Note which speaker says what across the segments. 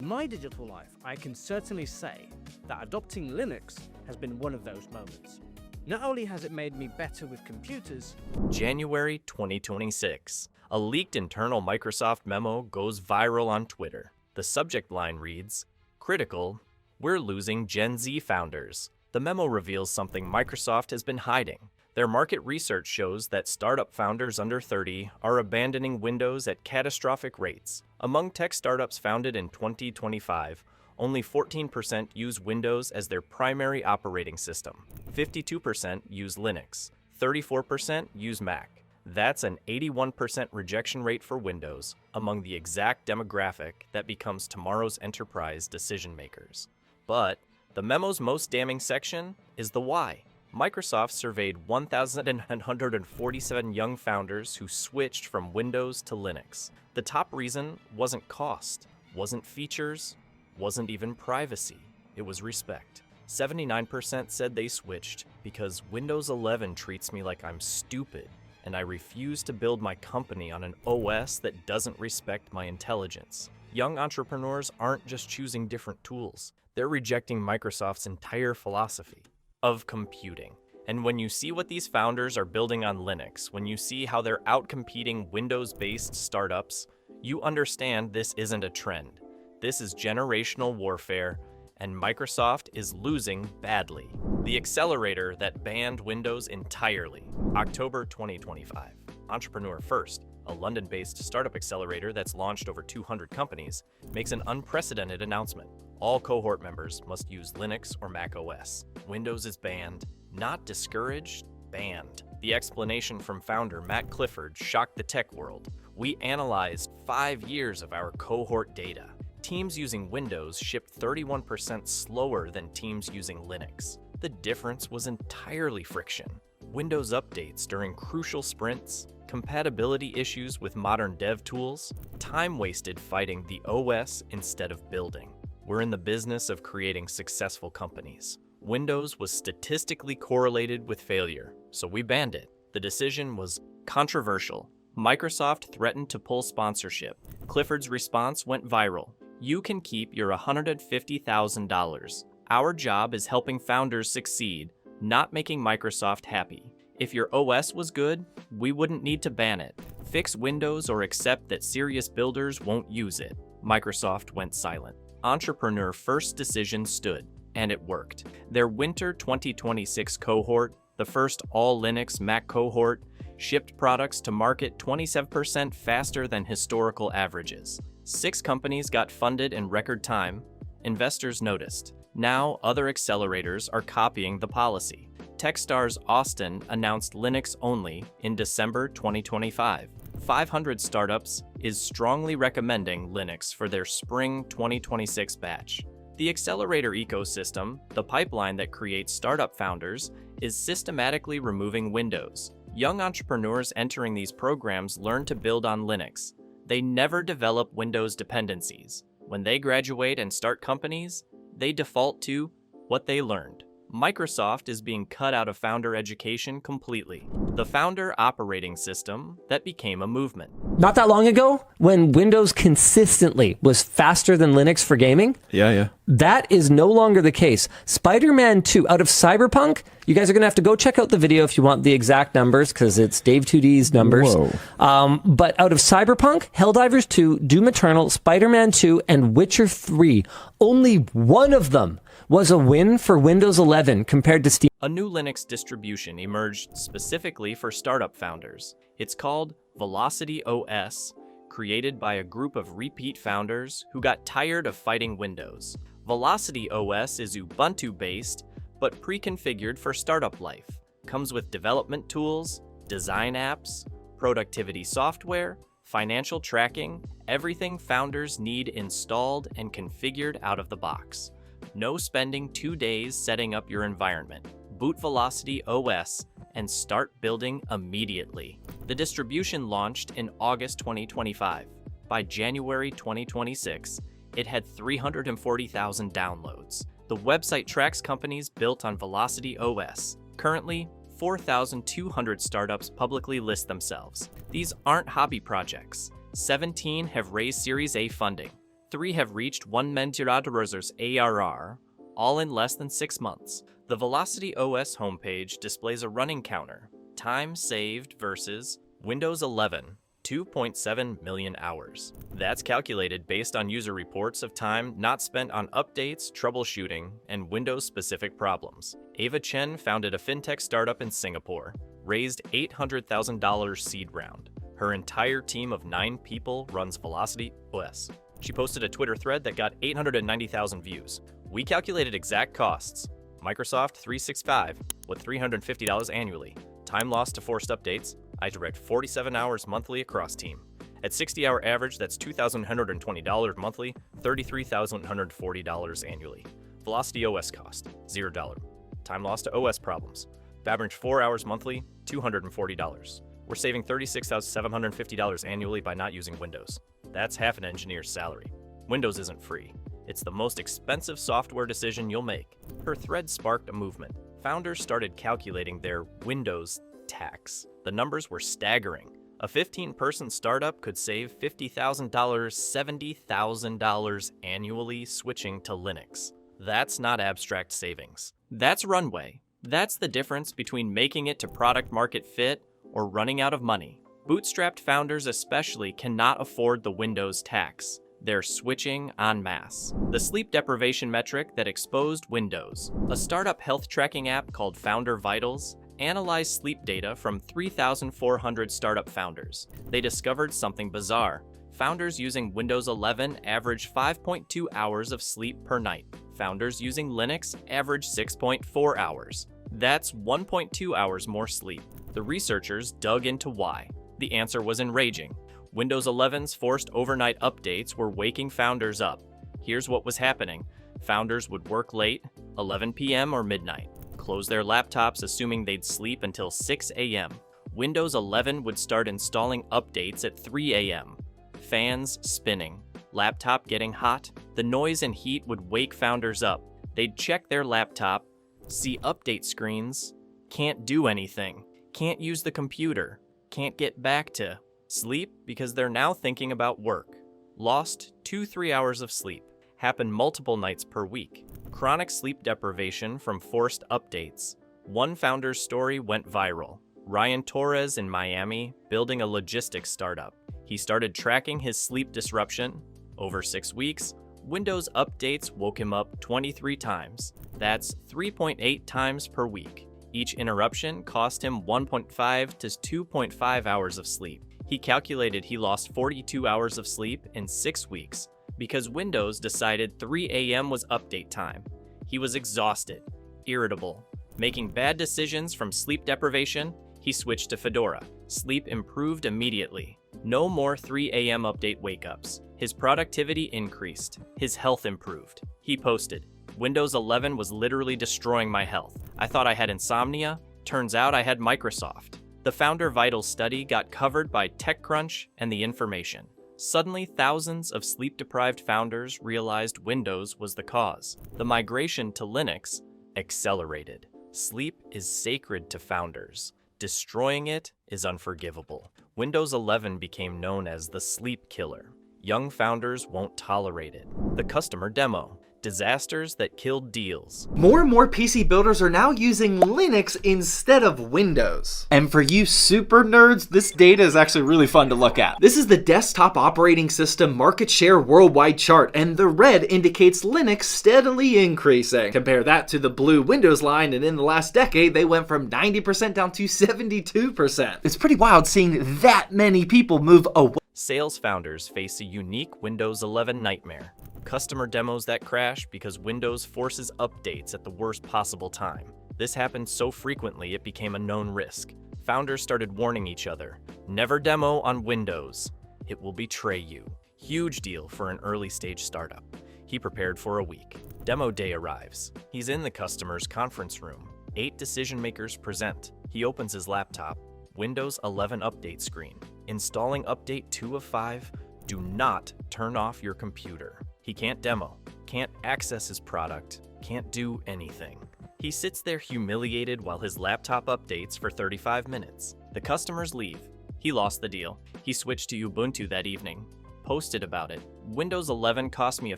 Speaker 1: my digital life, I can certainly say that adopting Linux has been one of those moments. Not only has it made me better with computers.
Speaker 2: January 2026. A leaked internal Microsoft memo goes viral on Twitter. The subject line reads, "Critical, we're losing Gen Z founders." The memo reveals something Microsoft has been hiding. Their market research shows that startup founders under 30 are abandoning Windows at catastrophic rates. Among tech startups founded in 2025, only 14% use Windows as their primary operating system. 52% use Linux. 34% use Mac. That's an 81% rejection rate for Windows among the exact demographic that becomes tomorrow's enterprise decision makers. But the memo's most damning section is the why. Microsoft surveyed 1,147 young founders who switched from Windows to Linux. The top reason wasn't cost, wasn't features, wasn't even privacy. It was respect. 79% said they switched because Windows 11 treats me like I'm stupid, and I refuse to build my company on an OS that doesn't respect my intelligence. Young entrepreneurs aren't just choosing different tools. They're rejecting Microsoft's entire philosophy of computing. And when you see what these founders are building on Linux, when you see how they're outcompeting Windows-based startups, you understand this isn't a trend. This is generational warfare, and Microsoft is losing badly. The Accelerator that banned Windows entirely. October 2025. Entrepreneur First, a London-based startup accelerator that's launched over 200 companies, makes an unprecedented announcement. All cohort members must use Linux or Mac OS. Windows is banned, not discouraged, banned. The explanation from founder Matt Clifford shocked the tech world. "We analyzed 5 years of our cohort data. Teams using Windows shipped 31% slower than teams using Linux. The difference was entirely friction. Windows updates during crucial sprints, compatibility issues with modern dev tools, time wasted fighting the OS instead of building. We're in the business of creating successful companies. Windows was statistically correlated with failure, so we banned it. The decision was controversial. Microsoft threatened to pull sponsorship. Clifford's response went viral. You can keep your $150,000. Our job is helping founders succeed, not making Microsoft happy. If your OS was good, we wouldn't need to ban it. Fix Windows or accept that serious builders won't use it." Microsoft went silent. Entrepreneur First decision stood, and it worked. Their winter 2026 cohort, the first all-Linux Mac cohort, shipped products to market 27% faster than historical averages. 6 companies got funded in record time. Investors noticed. Now other accelerators are copying the policy. Techstars Austin announced Linux only in December 2025. 500 Startups is strongly recommending Linux for their spring 2026 batch. The Accelerator ecosystem, the pipeline that creates startup founders, is systematically removing Windows. Young entrepreneurs entering these programs learn to build on Linux. They never develop Windows dependencies. When they graduate and start companies, they default to what they learned. Microsoft is being cut out of founder education completely. The founder operating system that became a movement.
Speaker 3: Not that long ago, when Windows consistently was faster than Linux for gaming, that is no longer the case. Spider-Man 2 out of Cyberpunk, you guys are going to have to go check out the video if you want the exact numbers, because it's Dave 2D's numbers. But out of Cyberpunk, Helldivers 2, Doom Eternal, Spider-Man 2, and Witcher 3, only one of them was a win for Windows 11 compared to Steam.
Speaker 2: A new Linux distribution emerged specifically for startup founders. It's called Velocity OS, created by a group of repeat founders who got tired of fighting Windows. Velocity OS is Ubuntu-based, but pre-configured for startup life. Comes with development tools, design apps, productivity software, financial tracking, everything founders need installed and configured out of the box. No spending 2 days setting up your environment. Boot Velocity OS and start building immediately. The distribution launched in August 2025. By January 2026, it had 340,000 downloads. The website tracks companies built on Velocity OS. Currently, 4,200 startups publicly list themselves. These aren't hobby projects. 17 have raised Series A funding. 3 have reached 1 ARR, all in less than 6 months. The Velocity OS homepage displays a running counter. Time saved versus Windows 11, 2.7 million hours. That's calculated based on user reports of time not spent on updates, troubleshooting, and Windows-specific problems. Ava Chen founded a fintech startup in Singapore, raised $800,000 seed round. Her entire team of 9 people runs Velocity OS. She posted a Twitter thread that got 890,000 views. We calculated exact costs. Microsoft 365 with $350 annually. Time lost to forced updates. I direct 47 hours monthly across team. At 60-hour average, that's $2,120 monthly, $33,140 annually. Velocity OS cost, $0. Time lost to OS problems. Average 4 hours monthly, $240. We're saving $36,750 annually by not using Windows. That's half an engineer's salary. Windows isn't free. It's the most expensive software decision you'll make. Her thread sparked a movement. Founders started calculating their Windows tax. The numbers were staggering. A 15-person startup could save $50,000, $70,000 annually switching to Linux. That's not abstract savings. That's runway. That's the difference between making it to product market fit or running out of money. Bootstrapped founders especially cannot afford the Windows tax. They're switching en masse. The sleep deprivation metric that exposed Windows. A startup health tracking app called Founder Vitals analyzed sleep data from 3,400 startup founders. They discovered something bizarre. Founders using Windows 11 average 5.2 hours of sleep per night. Founders using Linux average 6.4 hours. That's 1.2 hours more sleep. The researchers dug into why. The answer was enraging. Windows 11's forced overnight updates were waking founders up. Here's what was happening. Founders would work late, 11 p.m. or midnight, close their laptops assuming they'd sleep until 6 a.m. Windows 11 would start installing updates at 3 a.m. Fans spinning, laptop getting hot. The noise and heat would wake founders up. They'd check their laptop, see update screens, can't do anything, can't use the computer, can't get back to sleep because they're now thinking about work. Lost 2-3 hours of sleep. Happened multiple nights per week. Chronic sleep deprivation from forced updates. One founder's story went viral. Ryan Torres in Miami, building a logistics startup. He started tracking his sleep disruption. Over 6 weeks, Windows updates woke him up 23 times. That's 3.8 times per week. Each interruption cost him 1.5 to 2.5 hours of sleep. He calculated he lost 42 hours of sleep in 6 weeks because Windows decided 3 a.m. was update time. He was exhausted, irritable, making bad decisions from sleep deprivation. He switched to Fedora. Sleep improved immediately. No more 3 a.m. update wake-ups. His productivity increased. His health improved. He posted, "Windows 11 was literally destroying my health. I thought I had insomnia. Turns out I had Microsoft." The Founder Vitals study got covered by TechCrunch and The Information. Suddenly, thousands of sleep-deprived founders realized Windows was the cause. The migration to Linux accelerated. Sleep is sacred to founders. Destroying it is unforgivable. Windows 11 became known as the sleep killer. Young founders won't tolerate it. The customer demo. Disasters that killed deals.
Speaker 4: More and more PC builders are now using Linux instead of Windows. And for you super nerds, this data is actually really fun to look at. This is the desktop operating system market share worldwide chart, and the red indicates Linux steadily increasing. Compare that to the blue Windows line, and in the last decade, they went from 90% down to 72%. It's pretty wild seeing that many people move away.
Speaker 2: Sales founders face a unique Windows 11 nightmare. Customer demos that crash because Windows forces updates at the worst possible time. This happened so frequently it became a known risk. Founders started warning each other, never demo on Windows. It will betray you. Huge deal for an early stage startup. He prepared for a week. Demo day arrives. He's in the customer's conference room. 8 decision makers present. He opens his laptop. Windows 11 update screen. Installing update 2 of 5. Do not turn off your computer. He can't demo, can't access his product, can't do anything. He sits there humiliated while his laptop updates for 35 minutes. The customers leave. He lost the deal. He switched to Ubuntu that evening, posted about it. Windows 11 cost me a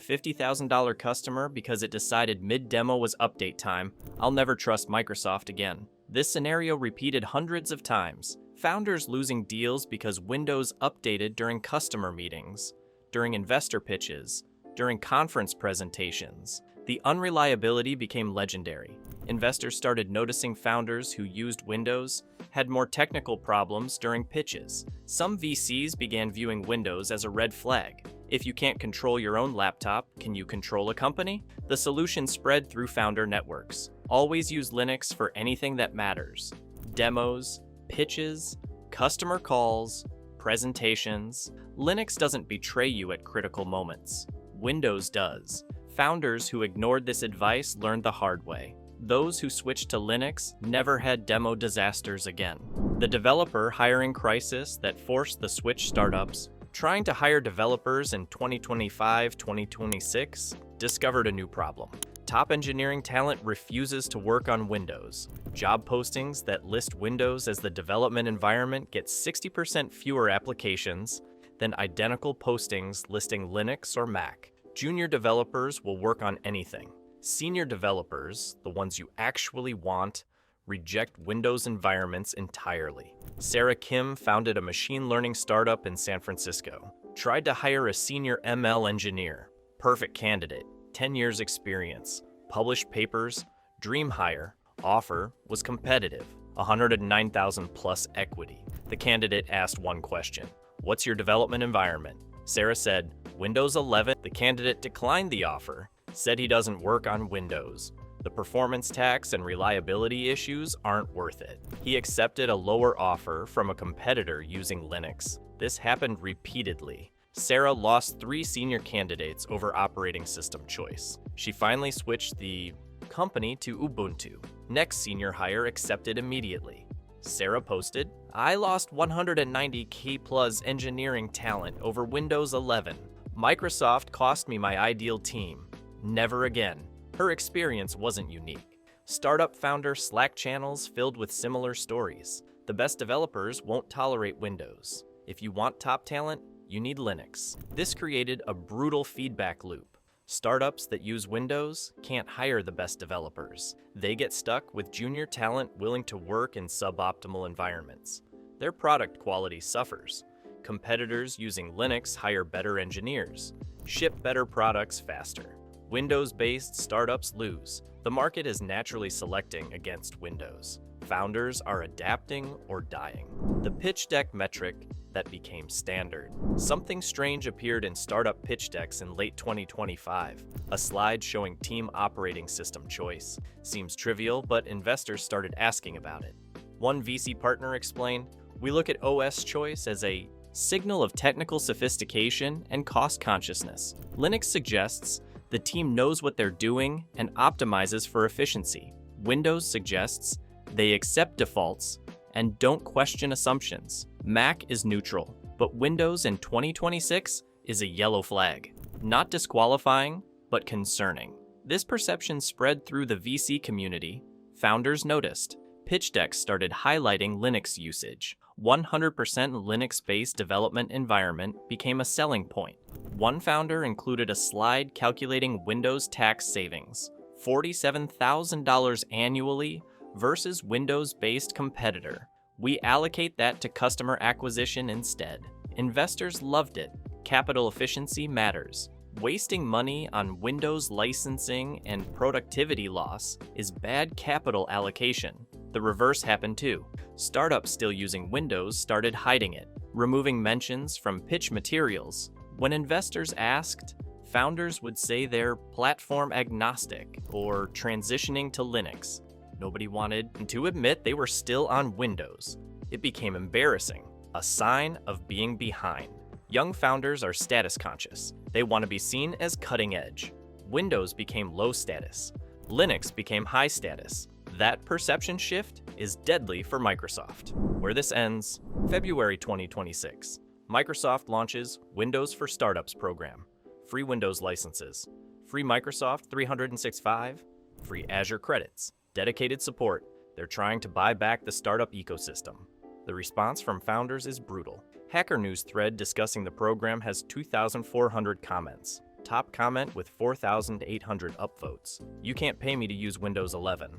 Speaker 2: $50,000 customer because it decided mid-demo was update time. I'll never trust Microsoft again. This scenario repeated hundreds of times. Founders losing deals because Windows updated during customer meetings, during investor pitches, during conference presentations. The unreliability became legendary. Investors started noticing founders who used Windows had more technical problems during pitches. Some VCs began viewing Windows as a red flag. If you can't control your own laptop, can you control a company? The solution spread through founder networks. Always use Linux for anything that matters. Demos, pitches, customer calls, presentations. Linux doesn't betray you at critical moments. Windows does. Founders who ignored this advice learned the hard way. Those who switched to Linux never had demo disasters again. The developer hiring crisis that forced the switch startups trying to hire developers in 2025-2026 discovered a new problem. Top engineering talent refuses to work on Windows. Job postings that list Windows as the development environment get 60% fewer applications than identical postings listing Linux or Mac. Junior developers will work on anything. Senior developers, the ones you actually want, reject Windows environments entirely. Sarah Kim founded a machine learning startup in San Francisco. Tried to hire a senior ML engineer. Perfect candidate, 10 years experience, published papers, dream hire, offer was competitive, 109,000 plus equity. The candidate asked one question: what's your development environment? Sarah said, Windows 11. The candidate declined the offer, said he doesn't work on Windows. The performance tax and reliability issues aren't worth it. He accepted a lower offer from a competitor using Linux. This happened repeatedly. Sarah lost 3 senior candidates over operating system choice. She finally switched the company to Ubuntu. Next senior hire accepted immediately. Sarah posted, I lost 190K plus engineering talent over Windows 11. Microsoft cost me my ideal team. Never again. Her experience wasn't unique. Startup founder Slack channels filled with similar stories. The best developers won't tolerate Windows. If you want top talent, you need Linux. This created a brutal feedback loop. Startups that use Windows can't hire the best developers. They get stuck with junior talent willing to work in suboptimal environments. Their product quality suffers. Competitors using Linux hire better engineers, ship better products faster. Windows-based startups lose. The market is naturally selecting against Windows. Founders are adapting or dying. The pitch deck metric that became standard. Something strange appeared in startup pitch decks in late 2025. A slide showing team operating system choice. Seems trivial, but investors started asking about it. One VC partner explained, we look at OS choice as a signal of technical sophistication and cost consciousness. Linux suggests the team knows what they're doing and optimizes for efficiency. Windows suggests they accept defaults and don't question assumptions. Mac is neutral, but Windows in 2026 is a yellow flag. Not disqualifying, but concerning. This perception spread through the VC community. Founders noticed. Pitch decks started highlighting Linux usage. 100% Linux-based development environment became a selling point. One founder included a slide calculating Windows tax savings, $47,000 annually versus Windows-based competitor. We allocate that to customer acquisition instead. Investors loved it. Capital efficiency matters. Wasting money on Windows licensing and productivity loss is bad capital allocation. The reverse happened too. Startups still using Windows started hiding it, removing mentions from pitch materials. When investors asked, founders would say they're platform agnostic or transitioning to Linux. Nobody wanted to admit they were still on Windows. It became embarrassing, a sign of being behind. Young founders are status conscious. They want to be seen as cutting edge. Windows became low status. Linux became high status. That perception shift is deadly for Microsoft. Where this ends, February 2026. Microsoft launches Windows for Startups program. Free Windows licenses. Free Microsoft 365. Free Azure credits. Dedicated support. They're trying to buy back the startup ecosystem. The response from founders is brutal. Hacker News thread discussing the program has 2,400 comments. Top comment with 4,800 upvotes. You can't pay me to use Windows 11.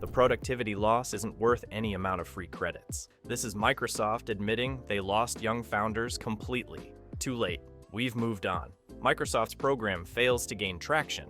Speaker 2: The productivity loss isn't worth any amount of free credits. This is Microsoft admitting they lost young founders completely. Too late. We've moved on. Microsoft's program fails to gain traction.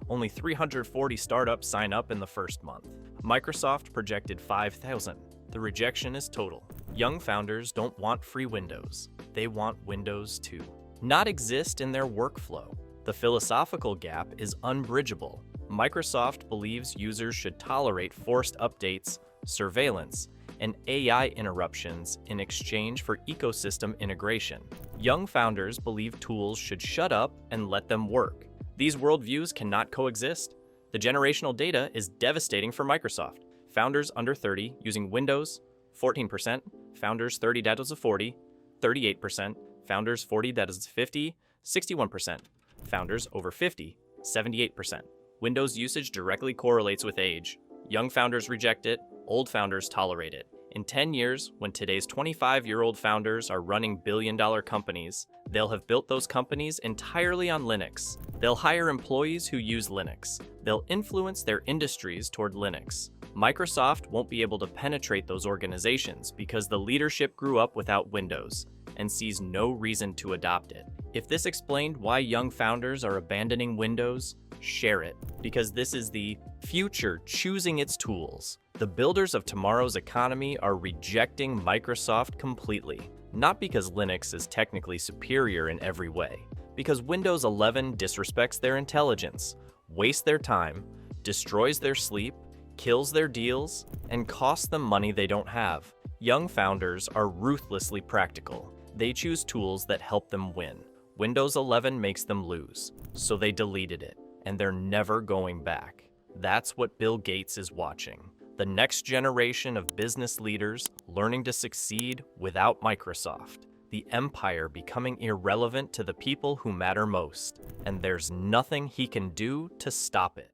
Speaker 2: Only 340 startups sign up in the first month. Microsoft projected 5,000. The rejection is total. Young founders don't want free Windows. They want Windows 2. Not exist in their workflow. The philosophical gap is unbridgeable. Microsoft believes users should tolerate forced updates, surveillance, and AI interruptions in exchange for ecosystem integration. Young founders believe tools should shut up and let them work. These worldviews cannot coexist. The generational data is devastating for Microsoft. Founders under 30 using Windows, 14%, founders 30 that is a 40, 38%, founders 40 that is 50, 61%, founders over 50, 78%. Windows usage directly correlates with age. Young founders reject it, old founders tolerate it. In 10 years, when today's 25-year-old founders are running billion-dollar companies, they'll have built those companies entirely on Linux. They'll hire employees who use Linux. They'll influence their industries toward Linux. Microsoft won't be able to penetrate those organizations because the leadership grew up without Windows and sees no reason to adopt it. If this explained why young founders are abandoning Windows, share it, because this is the future choosing its tools. The builders of tomorrow's economy are rejecting Microsoft completely, not because Linux is technically superior in every way, because Windows 11 disrespects their intelligence, wastes their time, destroys their sleep, kills their deals, and costs them money they don't have. Young founders are ruthlessly practical. They choose tools that help them win. Windows 11 makes them lose, so they deleted it, and they're never going back. That's what Bill Gates is watching. The next generation of business leaders learning to succeed without Microsoft. The empire becoming irrelevant to the people who matter most, and there's nothing he can do to stop it.